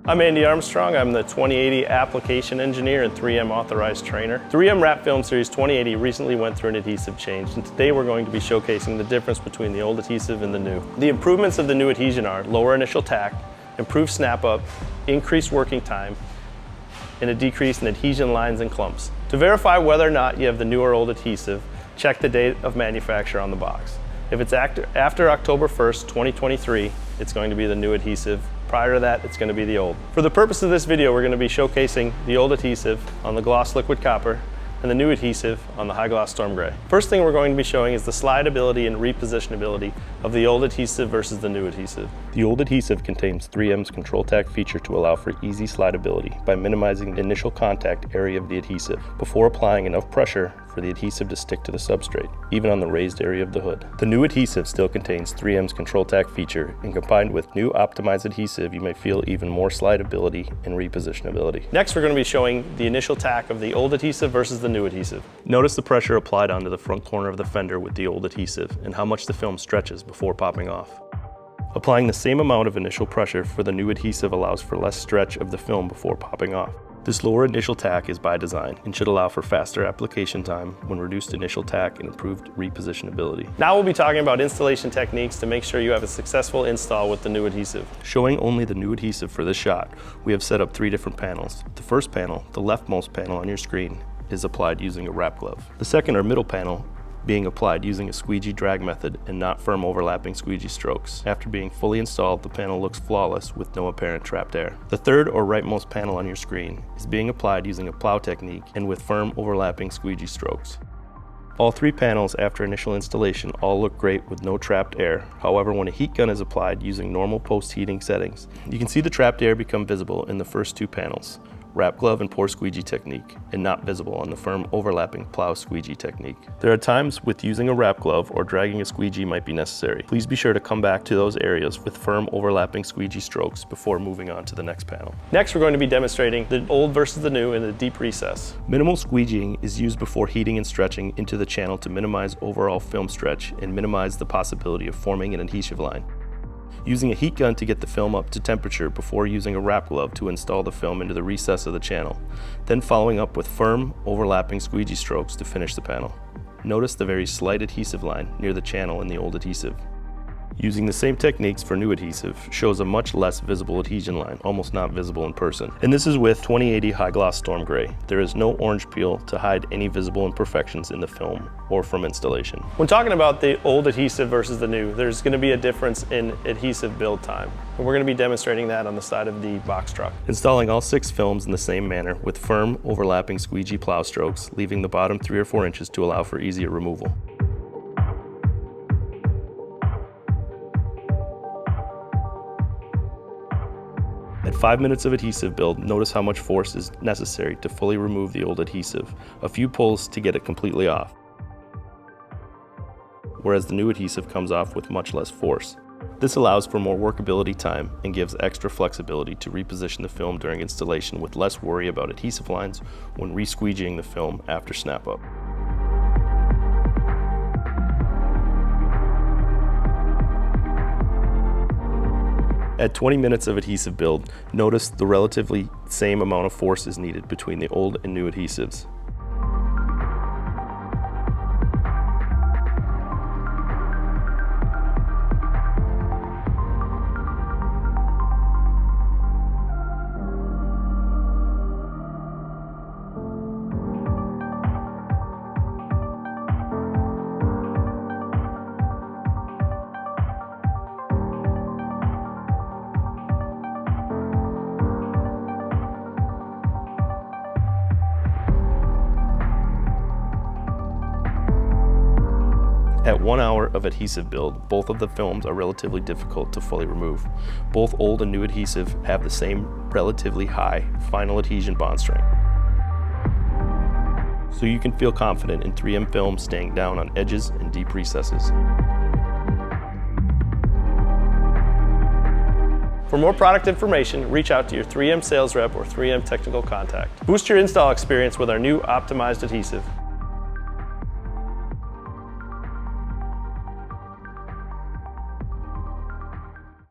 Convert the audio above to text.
I'm Andy Armstrong. I'm the 2080 application engineer and 3M authorized trainer. 3M Wrap Film Series 2080 recently went through an adhesive change, and today we're going to be showcasing the difference between the old adhesive and the new. The improvements of the new adhesion are lower initial tack, improved snap up, increased working time, and a decrease in adhesion lines and clumps. To verify whether or not you have the new or old adhesive, check the date of manufacture on the box. If it's after October 1st, 2023, it's going to be the new adhesive. Prior to that, it's going to be the old. For the purpose of this video, we're going to be showcasing the old adhesive on the gloss liquid copper and the new adhesive on the high gloss storm gray. First thing we're going to be showing is the slidability and repositionability of the old adhesive versus the new adhesive. The old adhesive contains 3M's Control-Tac feature to allow for easy slidability by minimizing the initial contact area of the adhesive before applying enough pressure for the adhesive to stick to the substrate, even on the raised area of the hood. The new adhesive still contains 3M's Control-Tac feature, and combined with new optimized adhesive, you may feel even more slidability and repositionability. Next, we're going to be showing the initial tack of the old adhesive versus the new adhesive. Notice the pressure applied onto the front corner of the fender with the old adhesive and how much the film stretches before popping off. Applying the same amount of initial pressure for the new adhesive allows for less stretch of the film before popping off. This lower initial tack is by design and should allow for faster application time when reduced initial tack and improved repositionability. Now we'll be talking about installation techniques to make sure you have a successful install with the new adhesive. Showing only the new adhesive for this shot, we have set up 3 different panels. The first panel, the leftmost panel on your screen, is applied using a wrap glove. The second or middle panel being applied using a squeegee drag method and not firm overlapping squeegee strokes. After being fully installed, the panel looks flawless with no apparent trapped air. The third or rightmost panel on your screen is being applied using a plow technique and with firm overlapping squeegee strokes. All 3 panels after initial installation all look great with no trapped air. However, when a heat gun is applied using normal post-heating settings, you can see the trapped air become visible in the first 2 panels, wrap glove and pour squeegee technique, and not visible on the firm overlapping plow squeegee technique. There are times with using a wrap glove or dragging a squeegee might be necessary. Please be sure to come back to those areas with firm overlapping squeegee strokes before moving on to the next panel. Next, we're going to be demonstrating the old versus the new in the deep recess. Minimal squeegeeing is used before heating and stretching into the channel to minimize overall film stretch and minimize the possibility of forming an adhesive line. Using a heat gun to get the film up to temperature before using a wrap glove to install the film into the recess of the channel, then following up with firm, overlapping squeegee strokes to finish the panel. Notice the very slight adhesive line near the channel in the old adhesive. Using the same techniques for new adhesive shows a much less visible adhesion line, almost not visible in person. And this is with 2080 high gloss storm gray. There is no orange peel to hide any visible imperfections in the film or from installation. When talking about the old adhesive versus the new, there's going to be a difference in adhesive build time. And we're going to be demonstrating that on the side of the box truck. Installing all 6 films in the same manner with firm overlapping squeegee plow strokes, leaving the bottom 3 or 4 inches to allow for easier removal. At 5 minutes of adhesive build, notice how much force is necessary to fully remove the old adhesive. A few pulls to get it completely off, whereas the new adhesive comes off with much less force. This allows for more workability time and gives extra flexibility to reposition the film during installation with less worry about adhesive lines when re-squeegeeing the film after snap-up. At 20 minutes of adhesive build, notice the relatively same amount of force is needed between the old and new adhesives. At 1 hour of adhesive build, both of the films are relatively difficult to fully remove. Both old and new adhesive have the same relatively high final adhesion bond strength. So you can feel confident in 3M film staying down on edges and deep recesses. For more product information, reach out to your 3M sales rep or 3M technical contact. Boost your install experience with our new optimized adhesive.